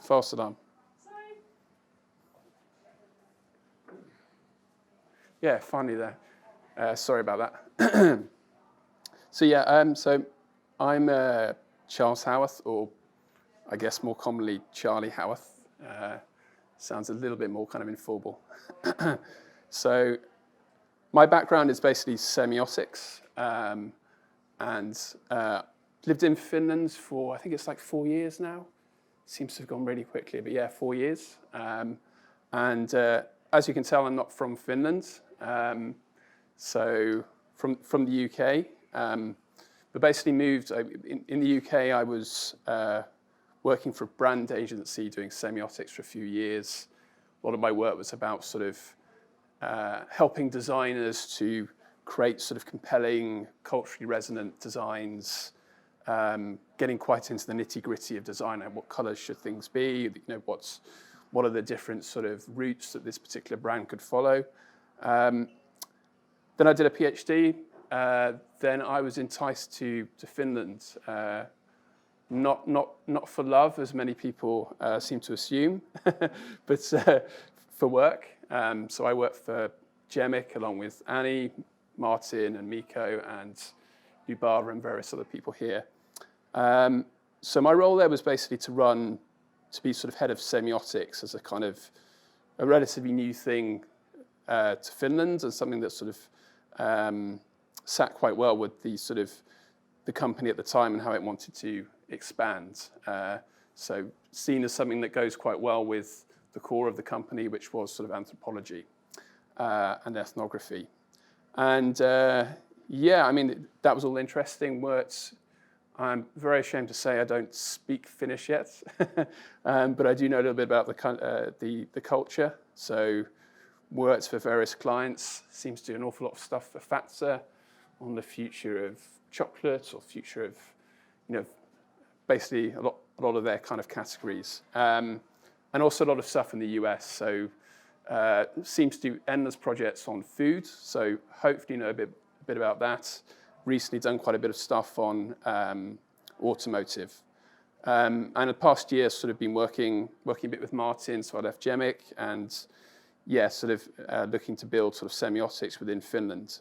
false alarm. Sorry. Yeah, finally there. Sorry about that. So I'm Charles Howarth, or I guess more commonly Charlie Howarth. Sounds a little bit more kind of informal. So my background is basically semiotics, and lived in Finland for, I think it's like 4 years now. Seems to have gone really quickly, but yeah, 4 years. And as you can tell, I'm not from Finland, so from the UK. But basically moved, in the UK I was working for a brand agency doing semiotics for a few years. A lot of my work was about sort of helping designers to create sort of compelling, culturally resonant designs, getting quite into the nitty-gritty of design, and what colors should things be, what are the different sort of routes that this particular brand could follow. Then I did a PhD. Then I was enticed to Finland, not for love, as many people seem to assume, but for work. So I worked for Gemic along with Annie, Martin, and Miko, and Lubava, and various other people here. So my role there was basically to be sort of head of semiotics as a kind of a relatively new thing to Finland, and something that sort of sat quite well with the company at the time and how it wanted to expand. So seen as something that goes quite well with the core of the company, which was sort of anthropology and ethnography. And that was all interesting. I'm very ashamed to say I don't speak Finnish yet, but I do know a little bit about the culture. So worked for various clients, seems to do an awful lot of stuff for Fazer on the future of chocolate, or future of, basically a lot of their kind of categories. And also a lot of stuff in the US. So seems to do endless projects on food. So hopefully you know a bit about that. Recently done quite a bit of stuff on automotive. And the past year sort of been working a bit with Martin, so I left Gemic, and sort of looking to build sort of semiotics within Finland.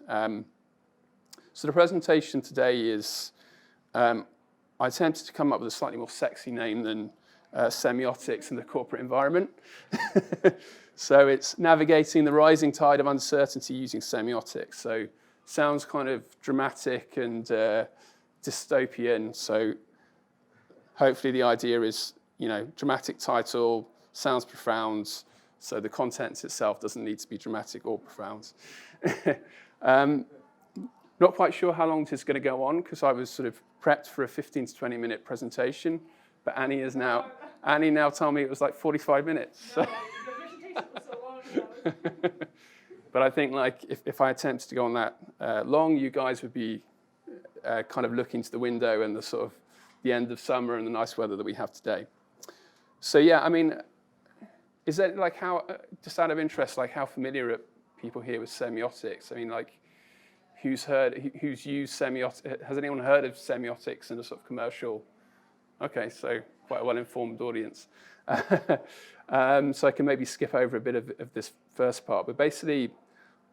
So the presentation today is, I attempted to come up with a slightly more sexy name than semiotics in the corporate environment. So it's navigating the rising tide of uncertainty using semiotics. So sounds kind of dramatic and dystopian. So hopefully the idea is, dramatic title, sounds profound. So the content itself doesn't need to be dramatic or profound. Not quite sure how long this is going to go on, because I was sort of prepped for a 15 to 20 minute presentation, but Annie now told me it was like 45 minutes. So. No, the presentation was so long. But I think if I attempted to go on that long, you guys would be kind of looking to the window and the sort of the end of summer and the nice weather that we have today. So is that how, just out of interest, how familiar are people here with semiotics? I mean, who's used semiotics? Has anyone heard of semiotics in a sort of commercial? Okay, so quite a well-informed audience. So I can maybe skip over a bit of this first part, but basically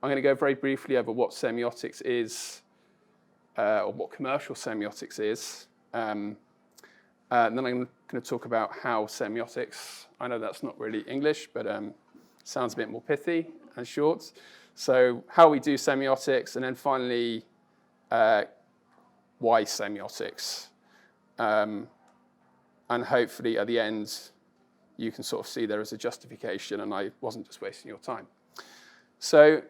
I'm going to go very briefly over what semiotics is, or what commercial semiotics is. And then I'm going to talk about how semiotics, I know that's not really English, but sounds a bit more pithy and short. So how we do semiotics, and then finally, why semiotics. And hopefully at the end, you can sort of see there is a justification and I wasn't just wasting your time. So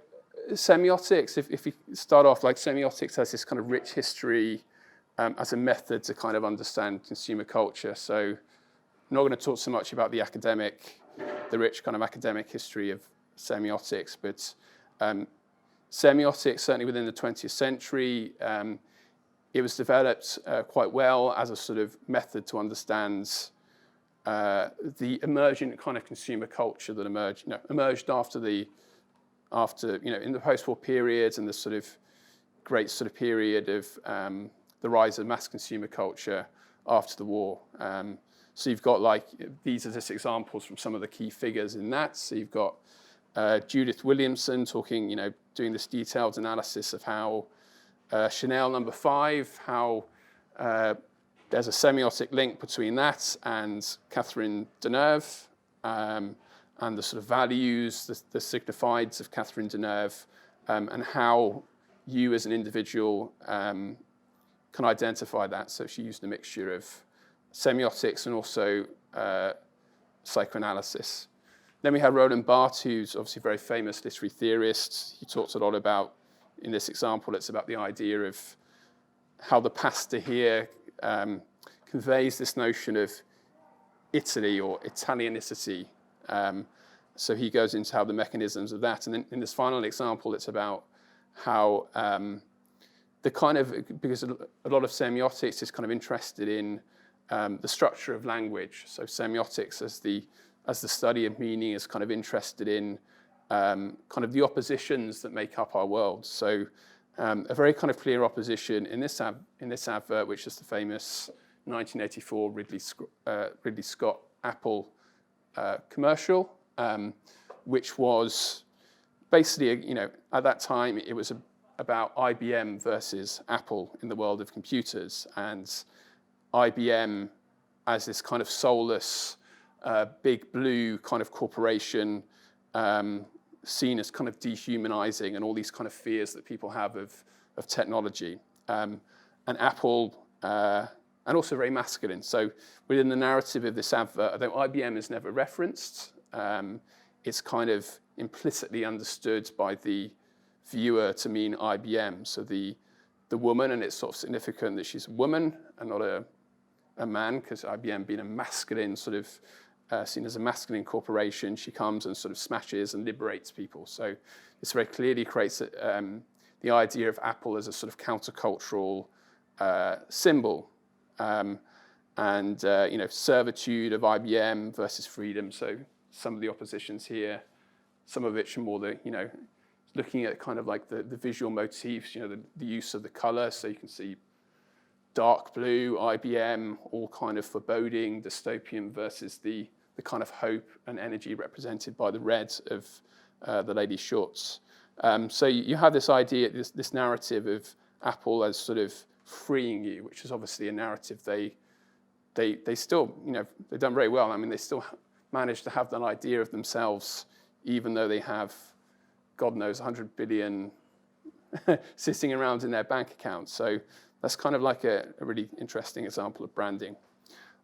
semiotics, if we start off, semiotics has this kind of rich history as a method to kind of understand consumer culture. So I'm not going to talk so much about the rich kind of academic history of semiotics, but semiotics, certainly within the 20th century, it was developed quite well as a sort of method to understand the emergent kind of consumer culture that emerged in the post-war period, and the sort of great sort of period of the rise of mass consumer culture after the war. So you've got these are just examples from some of the key figures in that. So you've got Judith Williamson talking, doing this detailed analysis of how Chanel number 5, how there's a semiotic link between that and Catherine Deneuve, and the sort of values, the signifieds of Catherine Deneuve, and how you as an individual can identify that. So she used a mixture of semiotics and also psychoanalysis. Then we have Roland Barthes, who's obviously a very famous literary theorist. He talks a lot about, in this example, it's about the idea of how the pasta here conveys this notion of Italy or Italianicity. So he goes into how the mechanisms of that. And then in this final example, it's about how because a lot of semiotics is kind of interested in the structure of language. So semiotics as the study of meaning is kind of interested in kind of the oppositions that make up our world. So a very kind of clear opposition in this advert, which is the famous 1984 Ridley Scott Apple commercial, which was basically, at that time, it was about IBM versus Apple in the world of computers, and IBM as this kind of soulless, big blue kind of corporation, seen as kind of dehumanizing, and all these kind of fears that people have of technology, and Apple, and also very masculine. So within the narrative of this advert, although IBM is never referenced, it's kind of implicitly understood by the viewer to mean IBM. So the woman, and it's sort of significant that she's a woman and not a man, because IBM being a masculine sort of seen as a masculine corporation, she comes and sort of smashes and liberates people. So this very clearly creates the idea of Apple as a sort of countercultural symbol, and servitude of IBM versus freedom. So some of the oppositions here, some of which are more looking at kind of like the visual motifs, the use of the color. So you can see dark blue, IBM, all kind of foreboding, dystopian versus the kind of hope and energy represented by the red of the lady's shorts. So you have this idea, this narrative of Apple as sort of freeing you, which is obviously a narrative they still, they've done very well. I mean, they still manage to have that idea of themselves, even though they have, God knows, 100 billion sitting around in their bank accounts. So that's kind of like a really interesting example of branding.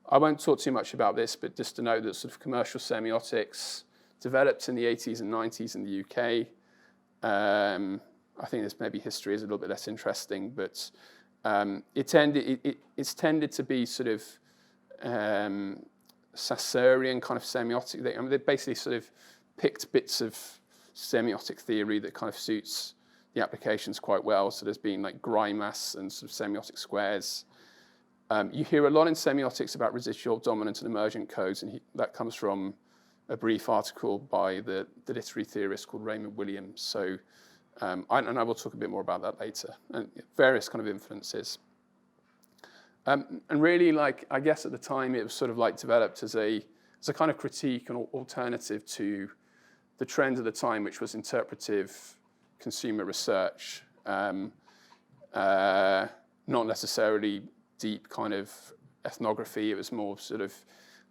I won't talk too much about this, but just to know that sort of commercial semiotics developed in the 80s and 90s in the UK. I think this maybe history is a little bit less interesting, but it's tended to be sort of Sasserian kind of semiotic. They basically sort of picked bits of semiotic theory that kind of suits the applications quite well. So there's been like Grimas and sort of semiotic squares. You hear a lot in semiotics about residual, dominant, and emergent codes, and that comes from a brief article by the literary theorist called Raymond Williams. So, and I will talk a bit more about that later, and various kind of influences. And really, I guess at the time, it was sort of like developed as a kind of critique and alternative to the trend of the time, which was interpretive consumer research, not necessarily deep kind of ethnography. It was more sort of,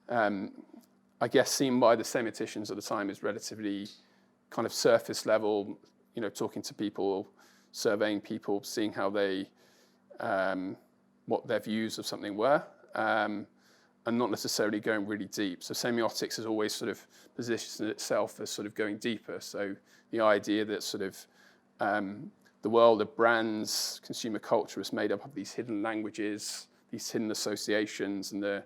I guess, seen by the semioticians at the time as relatively kind of surface level, talking to people, surveying people, seeing how they, what their views of something were, and not necessarily going really deep. So semiotics has always sort of positioned itself as sort of going deeper. So the idea that sort of the world of brands, consumer culture is made up of these hidden languages, these hidden associations, and the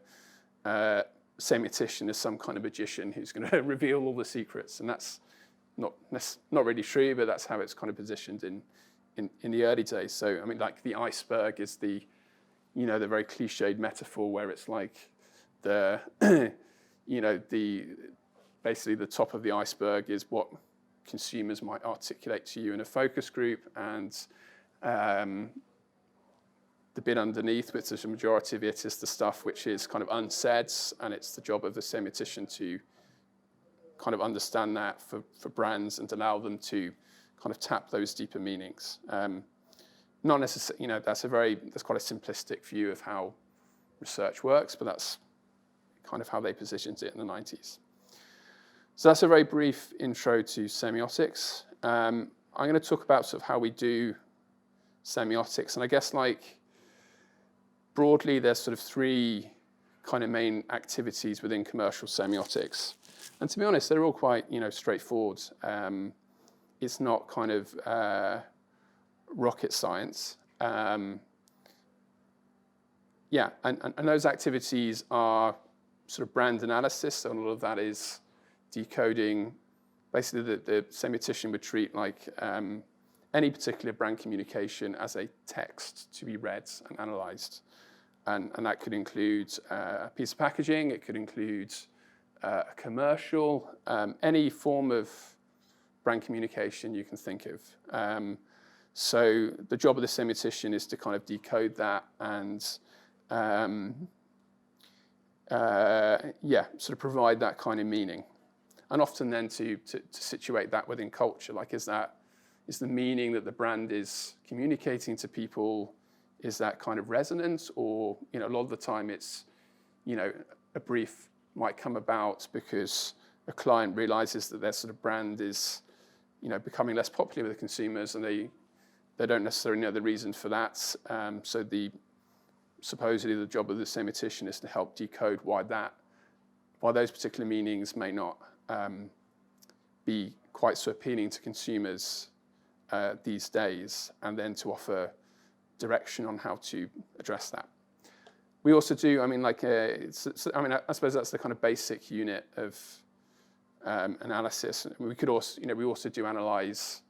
semiotician is some kind of magician who's going to reveal all the secrets. And that's not really true, but that's how it's kind of positioned in the early days. So, I mean, like the iceberg is the very cliched metaphor where it's like basically the top of the iceberg is what consumers might articulate to you in a focus group, and the bit underneath, which is the majority of it, is the stuff which is kind of unsaid, and it's the job of the semiotician to kind of understand that for brands and allow them to kind of tap those deeper meanings. Not necessarily, that's quite a simplistic view of how research works, but that's kind of how they positioned it in the 90s. So that's a very brief intro to semiotics. I'm going to talk about sort of how we do semiotics, and I guess broadly there's sort of three kind of main activities within commercial semiotics. And to be honest, they're all quite, straightforward. It's not kind of rocket science. And those activities are sort of brand analysis. So a lot of that is decoding. Basically, the semiotician would treat any particular brand communication as a text to be read and analyzed. And that could include a piece of packaging. It could include a commercial, any form of brand communication you can think of. So the job of the semiotician is to kind of decode that and sort of provide that kind of meaning. And often then to situate that within culture, is the meaning that the brand is communicating to people, is that kind of resonant? Or, a lot of the time it's, a brief might come about because a client realizes that their sort of brand is, becoming less popular with the consumers, and they don't necessarily know the reason for that. So supposedly the job of the semiotician is to help decode why those particular meanings may not be quite so appealing to consumers these days, and then to offer direction on how to address that. We also do, I suppose that's the kind of basic unit of analysis. We could also, we also do analyze,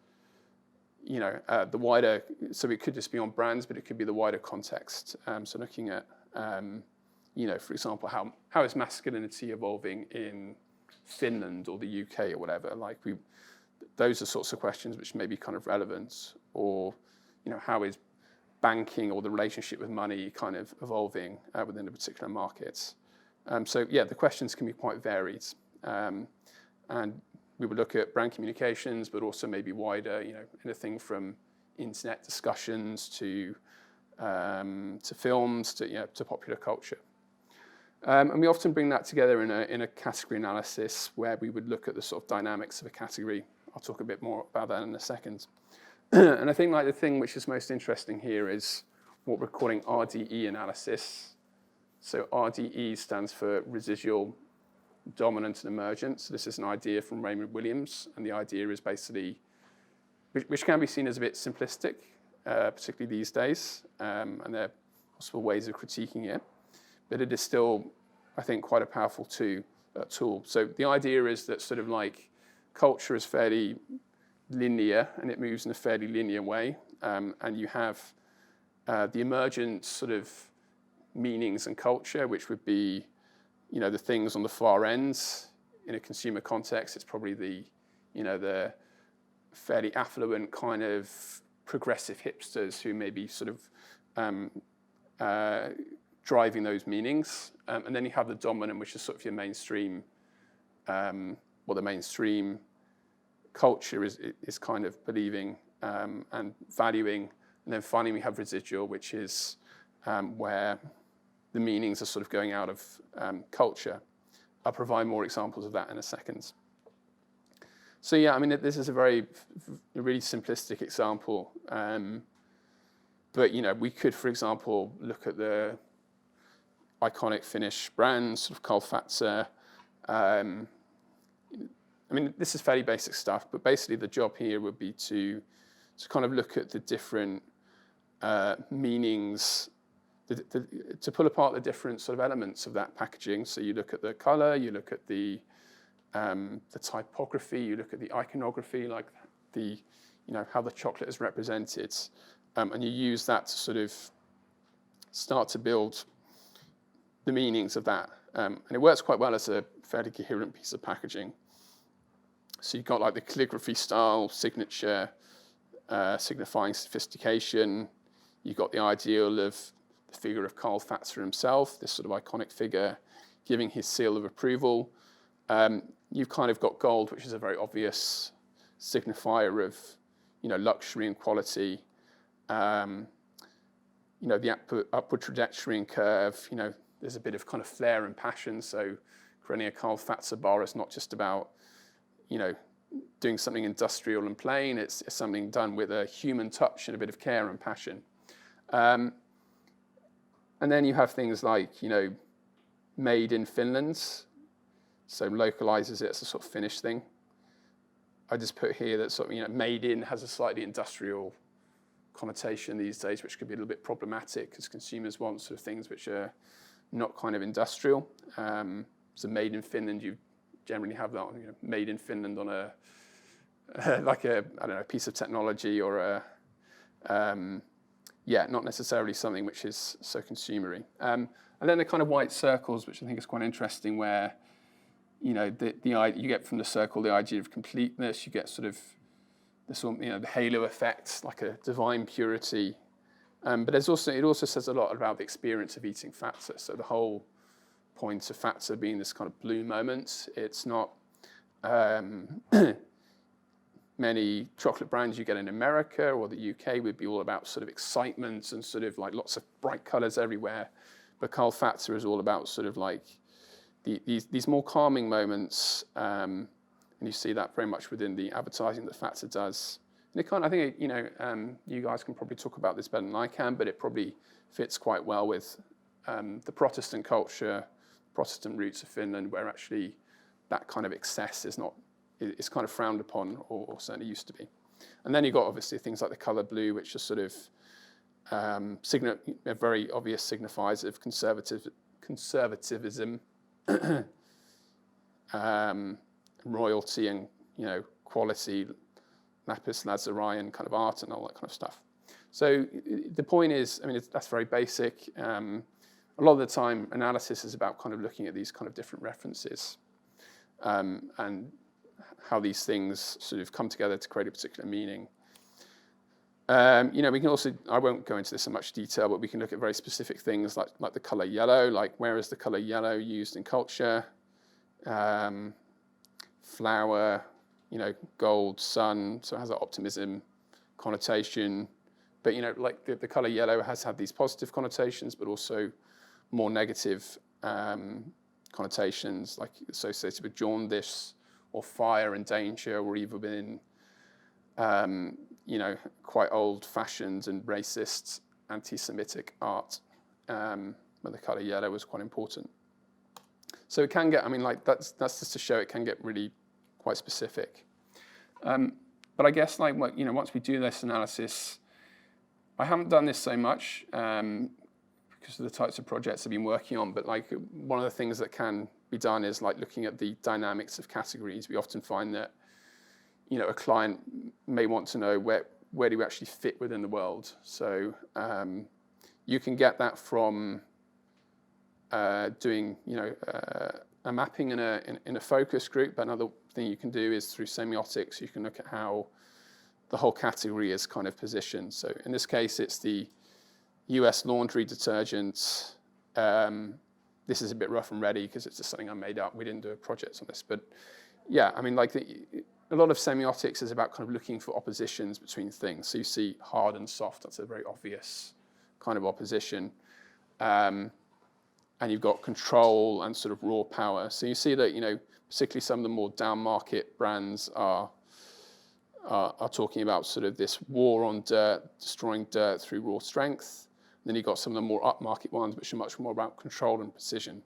the wider, so it could just be on brands, but it could be the wider context. So looking at, for example, how is masculinity evolving in Finland or the UK or whatever? Those are sorts of questions which may be kind of relevant. Or, how is banking or the relationship with money kind of evolving within a particular market? The questions can be quite varied. And we would look at brand communications, but also maybe wider, anything from internet discussions to films to popular culture. And we often bring that together in a category analysis where we would look at the sort of dynamics of a category. I'll talk a bit more about that in a second. And I think the thing which is most interesting here is what we're calling RDE analysis. So RDE stands for residual, dominant, and emergent. So this is an idea from Raymond Williams, and the idea is basically, which can be seen as a bit simplistic, particularly these days, and there are possible ways of critiquing it, but it is still, I think, quite a powerful tool. So the idea is that sort of culture is fairly linear, and it moves in a fairly linear way, and you have the emergent sort of meanings and culture, which would be, the things on the far ends. In a consumer context, it's probably the fairly affluent kind of progressive hipsters who may be sort of driving those meanings. And then you have the dominant, which is sort of your mainstream, the mainstream culture is kind of believing and valuing. And then finally we have residual, which is where the meanings are sort of going out of culture. I'll provide more examples of that in a second. So this is a really simplistic example. But we could, for example, look at the iconic Finnish brands, sort of Kalfatsa. This is fairly basic stuff, but basically the job here would be to kind of look at the different meanings, to pull apart the different sort of elements of that packaging. So you look at the color, you look at the typography, you look at the iconography, how the chocolate is represented, and you use that to sort of start to build the meanings of that. And it works quite well as a fairly coherent piece of packaging. So you've got the calligraphy style, signature, signifying sophistication. You've got the ideal of the figure of Karl Fatzer himself, this sort of iconic figure, giving his seal of approval. You've kind of got gold, which is a very obvious signifier of, luxury and quality. The upward trajectory and curve, there's a bit of kind of flair and passion. So creating a Karl Fatzer bar is not just about, doing something industrial and plain. It's something done with a human touch and a bit of care and passion. And then you have things like, made in Finland. So localizes it as a sort of Finnish thing. I just put here that sort of, made in has a slightly industrial connotation these days, which could be a little bit problematic because consumers want sort of things which are not kind of industrial. So made in Finland, you generally have that, made in Finland on a piece of technology or not necessarily something which is so consumery. And then the kind of white circles, which I think is quite interesting, where you get from the circle the idea of completeness. You get sort of the halo effect, like a divine purity. But it also says a lot about the experience of eating Fatzer. So the whole point of Fatzer being this kind of blue moment. It's not many chocolate brands you get in America or the UK would be all about sort of excitement and sort of like lots of bright colors everywhere. But Karl Fatzer is all about sort of like these more calming moments. And you see that very much within the advertising that Fatzer does. And I think, you guys can probably talk about this better than I can, but it probably fits quite well with the Protestant culture, Protestant roots of Finland, where actually that kind of excess is kind of frowned upon, or certainly used to be. And then you've got obviously things like the color blue, which are sort of very obvious signifiers of conservatism, royalty and quality, lapis lazuli kind of art and all that kind of stuff. So the point is, that's very basic. A lot of the time, analysis is about kind of looking at these kind of different references and how these things sort of come together to create a particular meaning. We can also, I won't go into this in much detail, but we can look at very specific things like the color yellow, like where is the color yellow used in culture? Flower, gold, sun, so it has that optimism connotation. But, like the color yellow has had these positive connotations, but also more negative connotations, like associated with jaundice or fire and danger, or even quite old-fashioned and racist anti-Semitic art, where the color yellow was quite important. So it can get, that's just to show it can get really quite specific. But I guess once we do this analysis, I haven't done this so much because of the types of projects I've been working on, but one of the things that can be done is looking at the dynamics of categories. We often find that, a client may want to know where do we actually fit within the world. So you can get that from doing, a mapping in a focus group. But another thing you can do is through semiotics, you can look at how the whole category is kind of positioned. So in this case, it's the US laundry detergent. This is a bit rough and ready because it's just something I made up. We didn't do a project on this, but yeah, a lot of semiotics is about kind of looking for oppositions between things. So you see hard and soft. That's a very obvious kind of opposition. And you've got control and sort of raw power. So you see that, particularly some of the more down market brands are talking about sort of this war on dirt, destroying dirt through raw strength. And then you've got some of the more upmarket ones, which are much more about control and precision.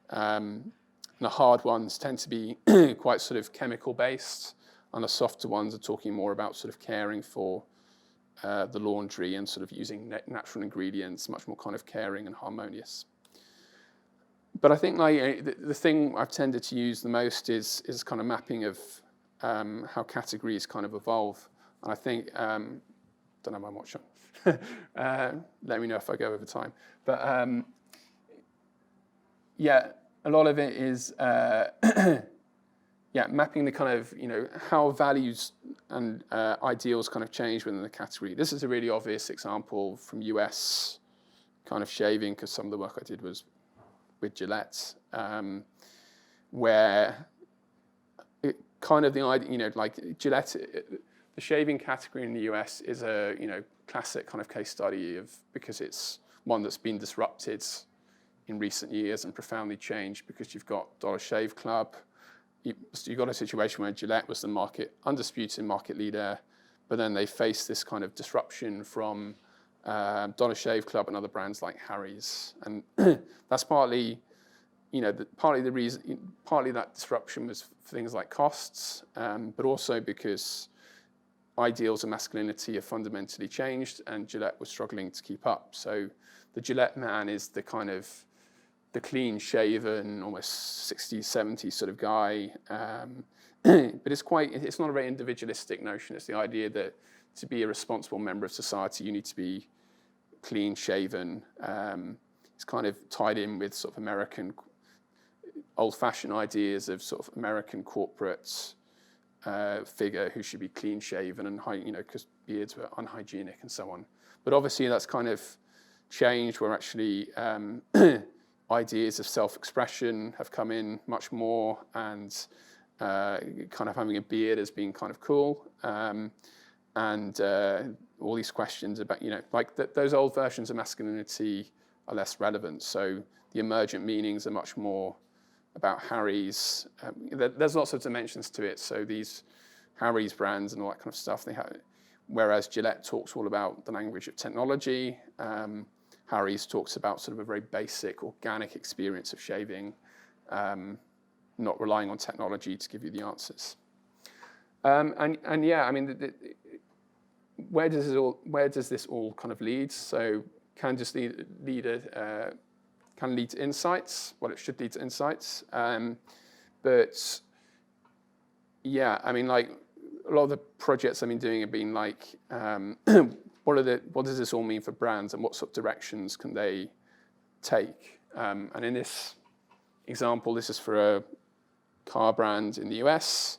And the hard ones tend to be quite sort of chemical based, and the softer ones are talking more about sort of caring for the laundry and sort of using natural ingredients, much more kind of caring and harmonious. But I think the thing I've tended to use the most is kind of mapping of how categories kind of evolve. And I think, don't know my watch on. Let me know if I go over time. But a lot of it is, mapping the kind of, how values and ideals kind of change within the category. This is a really obvious example from US kind of shaving, because some of the work I did was with Gillette, where it kind of the idea, like Gillette, the shaving category in the US is a, classic kind of case study because it's one that's been disrupted in recent years and profoundly changed, because you've got Dollar Shave Club. You've got a situation where Gillette was the undisputed market leader, but then they faced this kind of disruption from Dollar Shave Club and other brands like Harry's, and that's partly that disruption was things like costs, but also because ideals of masculinity have fundamentally changed, and Gillette was struggling to keep up. So the Gillette man is the kind of the clean-shaven, almost 60s, 70s sort of guy, but it's not a very individualistic notion. It's the idea that to be a responsible member of society, you need to be clean-shaven. It's kind of tied in with sort of American old-fashioned ideas of sort of American corporate figure who should be clean-shaven and because beards were unhygienic and so on. But obviously that's kind of changed, where actually ideas of self-expression have come in much more, and kind of having a beard as being kind of cool, and all these questions about, those old versions of masculinity are less relevant. So the emergent meanings are much more about Harry's. There's lots of dimensions to it. So these Harry's brands and all that kind of stuff, whereas Gillette talks all about the language of technology, Harry's talks about sort of a very basic, organic experience of shaving, not relying on technology to give you the answers. Where does this all kind of lead? So can just lead to insights. Well, it should lead to insights. But yeah, a lot of the projects I've been doing have been like, what does this all mean for brands, and what sort of directions can they take? And in this example, this is for a car brand in the US,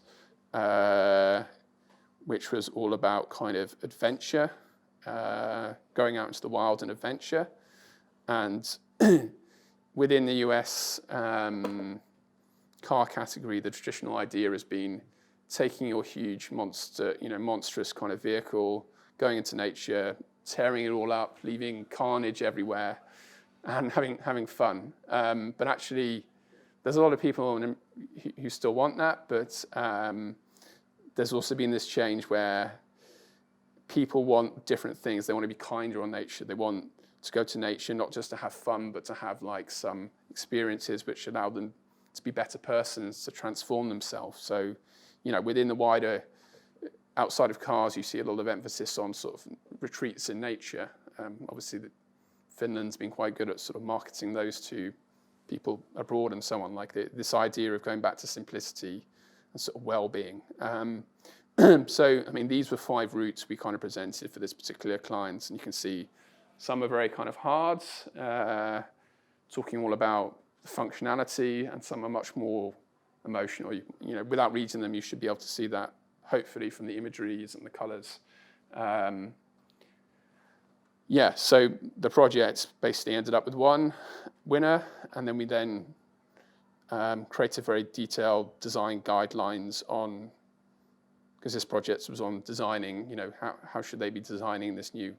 which was all about kind of adventure, going out into the wild and adventure. And within the US car category, the traditional idea has been taking your huge monstrous kind of vehicle, going into nature, tearing it all up, leaving carnage everywhere, and having fun. But actually, there's a lot of people who still want that, but there's also been this change where people want different things. They want to be kinder on nature. They want to go to nature not just to have fun, but to have like some experiences which allow them to be better persons, to transform themselves. So, within the wider, outside of cars, you see a lot of emphasis on sort of retreats in nature. Obviously, Finland's been quite good at sort of marketing those to people abroad and so on, like this idea of going back to simplicity and sort of well-being. So, these were 5 routes we kind of presented for this particular client, and you can see some are very kind of hard, talking all about the functionality, and some are much more emotional. Without reading them, you should be able to see that, hopefully, from the imageries and the colors. So the project basically ended up with one winner, and then we created very detailed design guidelines on, because this project was on designing, how should they be designing this new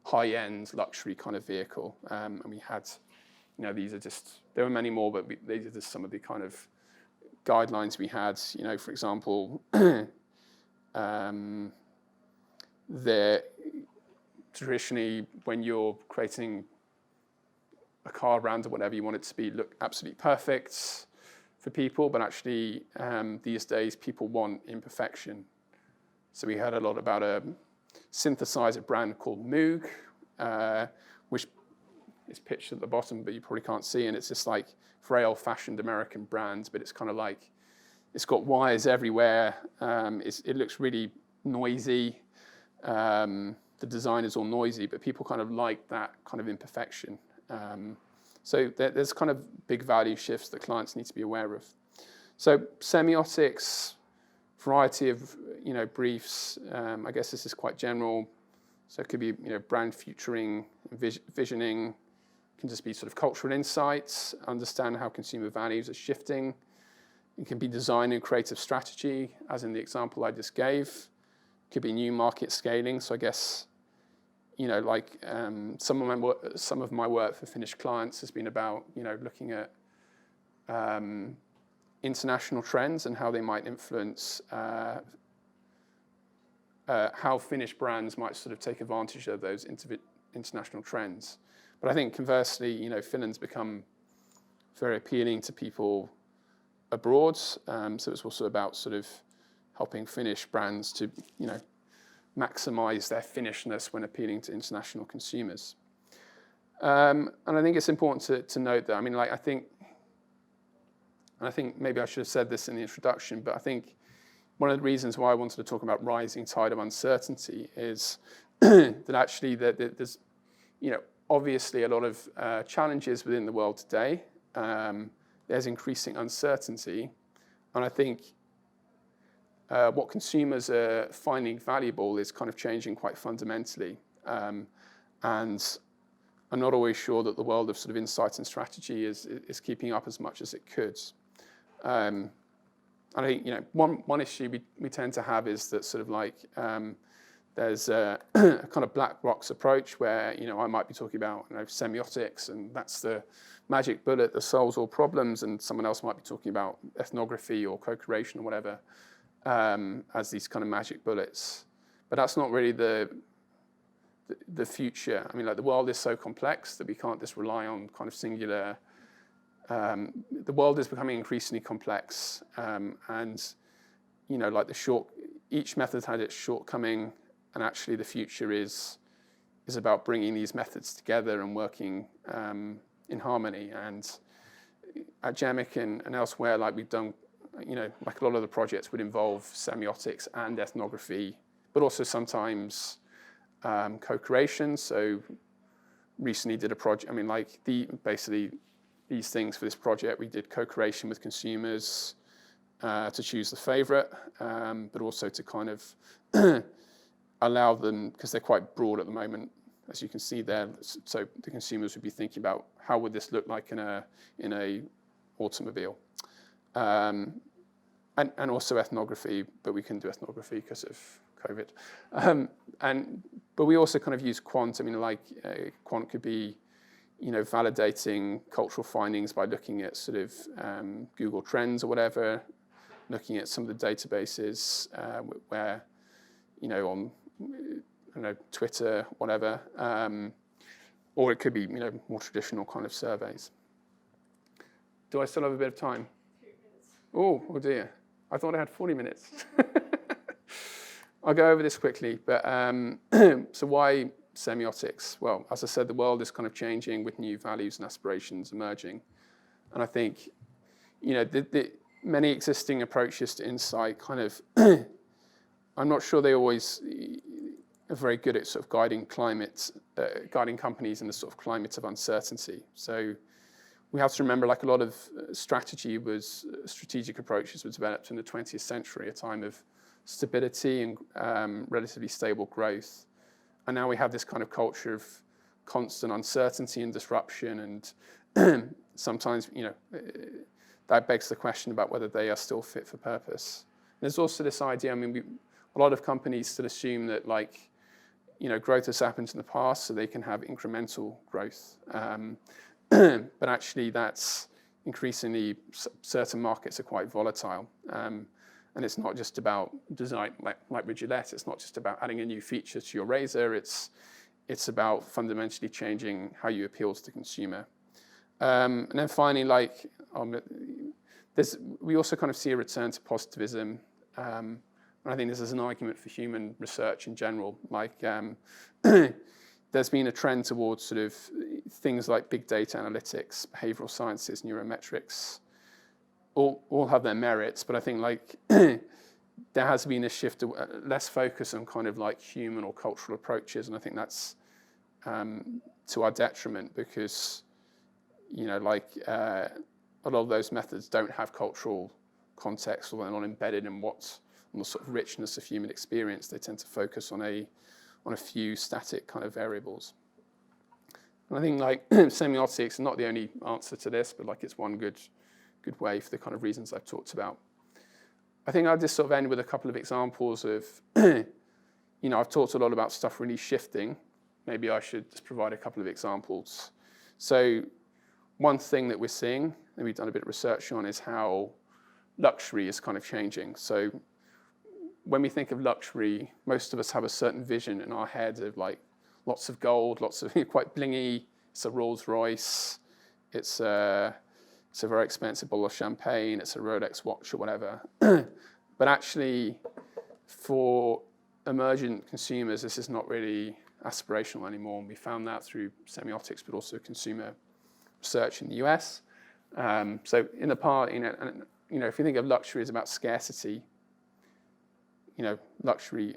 high-end luxury kind of vehicle. And we had, these are just, there were many more, but these are just some of the kind of guidelines we had. For example, traditionally, when you're creating a car brand or whatever, you want it to look absolutely perfect for people, but actually these days people want imperfection. So we heard a lot about a synthesizer brand called Moog, which is pictured at the bottom, but you probably can't see, and it's just like very old-fashioned American brand, but it's kind of like, it's got wires everywhere, it looks really noisy, the design is all noisy, but people kind of like that kind of imperfection. So there's kind of big value shifts that clients need to be aware of. So semiotics, variety of briefs. I guess this is quite general. So it could be brand futuring, visioning. It can just be sort of cultural insights, understand how consumer values are shifting. It can be design and creative strategy, as in the example I just gave. It could be new market scaling. So I guess some of my work for Finnish clients has been about looking at international trends and how they might influence how Finnish brands might sort of take advantage of those international trends. But I think conversely, Finland's become very appealing to people abroad. So it's also about sort of helping Finnish brands to, maximize their Finnishness when appealing to international consumers. And I think it's important to note that, I think maybe I should have said this in the introduction, but I think one of the reasons why I wanted to talk about rising tide of uncertainty is that actually there's, obviously a lot of challenges within the world today. There's increasing uncertainty, and I think what consumers are finding valuable is kind of changing quite fundamentally. And I'm not always sure that the world of sort of insight and strategy is keeping up as much as it could. I think one issue we tend to have is that sort of like there's a kind of black box approach where I might be talking about semiotics, and that's the magic bullet that solves all problems, and someone else might be talking about ethnography or co-creation or whatever as these kind of magic bullets. But that's not really the future. The world is so complex that we can't just rely on kind of singular. The world is becoming increasingly complex, and each method had its shortcoming, and actually the future is about bringing these methods together and working in harmony. And at GEMIC and elsewhere, we've done, a lot of the projects would involve semiotics and ethnography, but also sometimes co-creation. So recently did a project, basically these things for this project, we did co-creation with consumers to choose the favorite, but also to kind of allow them, because they're quite broad at the moment, as you can see there. So the consumers would be thinking about how would this look like in a automobile, and also ethnography, but we couldn't do ethnography because of COVID. But we also kind of use quant. Quant could be validating cultural findings by looking at sort of Google Trends or whatever, looking at some of the databases where, on Twitter, whatever, or it could be more traditional kind of surveys. Do I still have a bit of time? 3 minutes. Oh dear! I thought I had 40 minutes. I'll go over this quickly, but so why semiotics? Well, as I said, the world is kind of changing with new values and aspirations emerging. And I think, the many existing approaches to insight kind of, I'm not sure they always are very good at sort of guiding companies in the sort of climate of uncertainty. So we have to remember, a lot of strategic approaches were developed in the 20th century, a time of stability and relatively stable growth. And now we have this kind of culture of constant uncertainty and disruption, and sometimes, that begs the question about whether they are still fit for purpose. And there's also this idea, a lot of companies still assume that, growth has happened in the past, so they can have incremental growth. But actually, that's increasingly, certain markets are quite volatile. And it's not just about design, like with Gillette, it's not just about adding a new feature to your razor, it's about fundamentally changing how you appeal to the consumer. And then finally, we also kind of see a return to positivism. And I think this is an argument for human research in general. There's been a trend towards sort of things like big data analytics, behavioral sciences, neurometrics, all have their merits, but I think there has been a shift to less focus on kind of human or cultural approaches, and I think that's to our detriment, because a lot of those methods don't have cultural context, or they're not embedded in on the sort of richness of human experience. They tend to focus on a few static kind of variables. And I think like semiotics is not the only answer to this, but like it's one good way for the kind of reasons I've talked about. I think I'll just sort of end with a couple of examples of, I've talked a lot about stuff really shifting. Maybe I should just provide a couple of examples. So one thing that we're seeing, and we've done a bit of research on, is how luxury is kind of changing. So when we think of luxury, most of us have a certain vision in our head of like lots of gold, lots of quite blingy. It's a Rolls Royce. It's a very expensive bottle of champagne. It's a Rolex watch or whatever. But actually, for emergent consumers, this is not really aspirational anymore. And we found that through semiotics, but also consumer research in the US. So in the past, if you think of luxury as about scarcity, luxury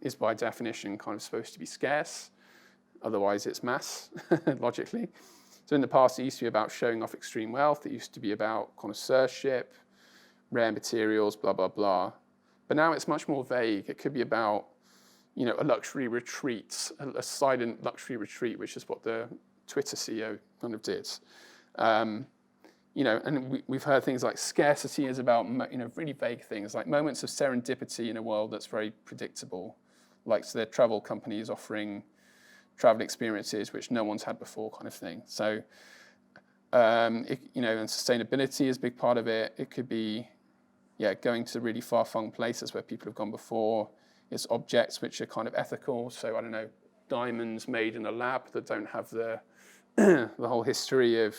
is by definition kind of supposed to be scarce. Otherwise, it's mass, logically. So in the past, it used to be about showing off extreme wealth. It used to be about connoisseurship, rare materials, blah, blah, blah. But now it's much more vague. It could be about, a luxury retreat, a silent luxury retreat, which is what the Twitter CEO kind of did. And we've heard things like scarcity is about, really vague things, like moments of serendipity in a world that's very predictable. Like, so their travel companies offering travel experiences which no one's had before, kind of thing. So, and sustainability is a big part of it. It could be, going to really far-flung places where people have gone before. It's objects which are kind of ethical. So, I don't know, diamonds made in a lab that don't have the the whole history of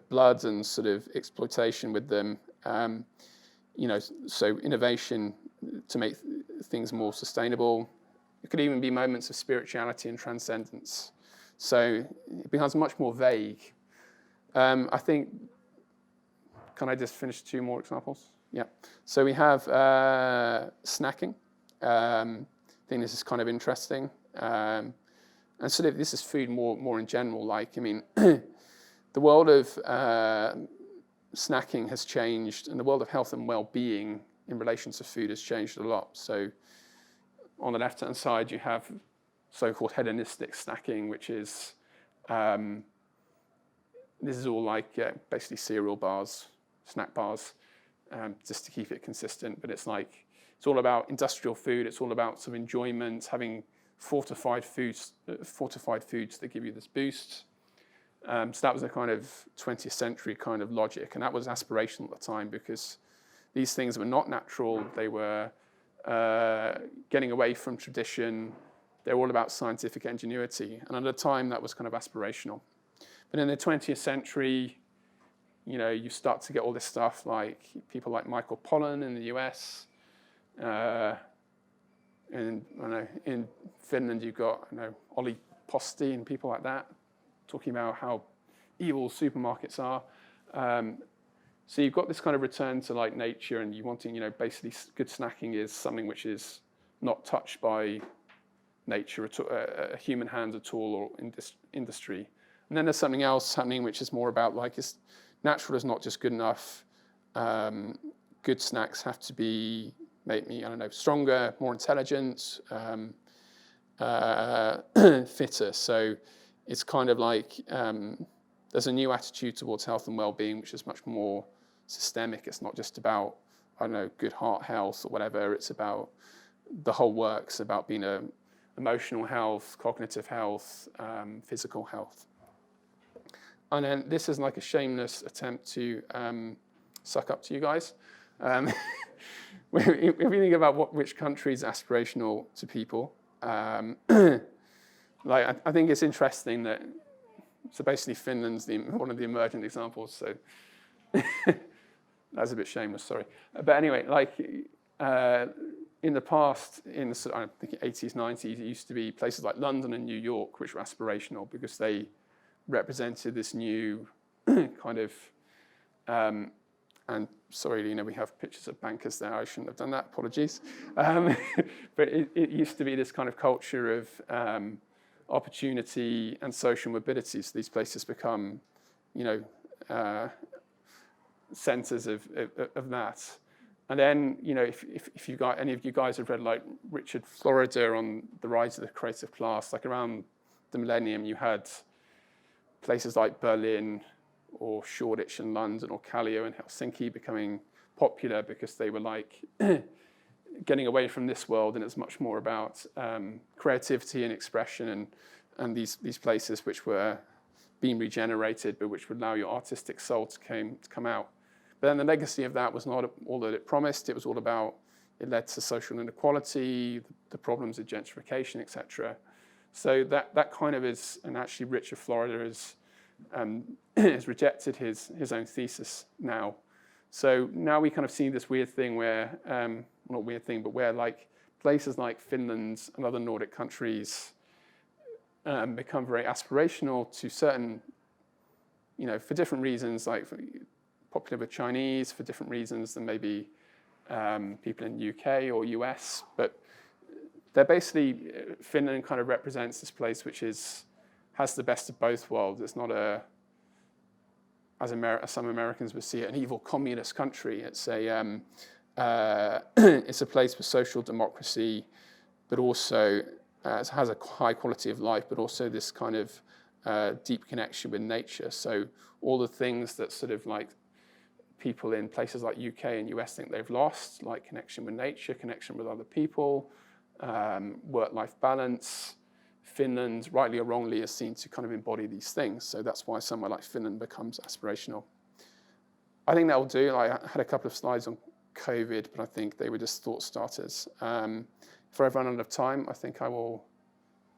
blood and sort of exploitation with them. So innovation to make things more sustainable. It could even be moments of spirituality and transcendence. So it becomes much more vague. I think, can I just finish 2 more examples? Yeah. So we have snacking. I think this is kind of interesting. And sort of this is food more in general. Like, the world of snacking has changed, and the world of health and well-being in relation to food has changed a lot. So on the left-hand side, you have so-called hedonistic snacking, which is, this is all like basically cereal bars, snack bars, just to keep it consistent. But it's all about industrial food. It's all about some enjoyment, having fortified foods that give you this boost. So that was a kind of 20th century kind of logic, and that was aspirational at the time because these things were not natural. They were getting away from tradition. They're all about scientific ingenuity, and at the time that was kind of aspirational. But in the 20th century, you start to get all this stuff like people like Michael Pollan in the US, and in Finland you've got Olli Posti and people like that, talking about how evil supermarkets are. So you've got this kind of return to like nature, and you wanting, basically good snacking is something which is not touched by nature, human hands at all, or industry. And then there's something else happening which is more about like natural is not just good enough. Good snacks have to make me, stronger, more intelligent, fitter. So it's kind of like there's a new attitude towards health and well-being, which is much more systemic. It's not just about, good heart health or whatever. It's about the whole works, about being emotional health, cognitive health, physical health. And then this is like a shameless attempt to suck up to you guys. If you think about which country is aspirational to people, I think it's interesting that, so basically Finland's one of the emergent examples, so that's a bit shameless, sorry. But anyway, in the past, in the I think 80s, 90s, it used to be places like London and New York which were aspirational because they represented this new kind of, and sorry, we have pictures of bankers there. I shouldn't have done that, apologies. But it used to be this kind of culture of opportunity and social mobility. So these places become, centers of that. And then, you know, if you got any of you guys have read like Richard Florida on the rise of the creative class, like around the millennium, you had places like Berlin or Shoreditch in London or Kallio in Helsinki becoming popular because they were like getting away from this world, and it's much more about creativity and expression, and these places which were being regenerated, but which would allow your artistic soul to come out. But then the legacy of that was not all that it promised. It was all about, it led to social inequality, the problems of gentrification, etc. So that kind of is, and actually Richard Florida has rejected his own thesis now. So now we kind of see this weird thing where, not weird thing, but where like places like Finland and other Nordic countries become very aspirational to certain, you know, for different reasons, like popular with Chinese, for different reasons than maybe people in the UK or US. But they're basically, Finland kind of represents this place which has the best of both worlds. It's not as some Americans would see it, an evil communist country. It's it's a place for social democracy, but also it has a high quality of life, but also this kind of deep connection with nature. So all the things that sort of like people in places like UK and US think they've lost, like connection with nature, connection with other people, work-life balance, Finland, rightly or wrongly, is seen to kind of embody these things. So that's why somewhere like Finland becomes aspirational. I think that will do. I had a couple of slides on COVID, but I think they were just thought starters. If I've run out of time, I think I will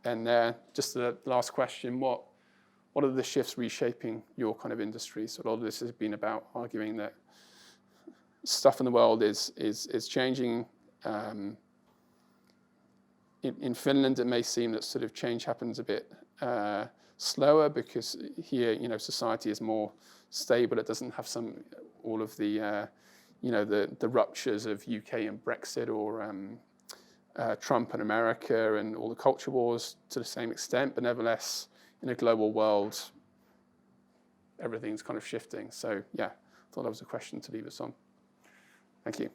end there. Just the last question, what are the shifts reshaping your kind of industry? So a lot of this has been about arguing that stuff in the world is changing. In Finland, it may seem that sort of change happens a bit slower because here, you know, society is more stable. It doesn't have all of the, you know, the ruptures of UK and Brexit or Trump and America and all the culture wars to the same extent. But nevertheless, in a global world, everything's kind of shifting. So yeah, I thought that was a question to leave us on. Thank you.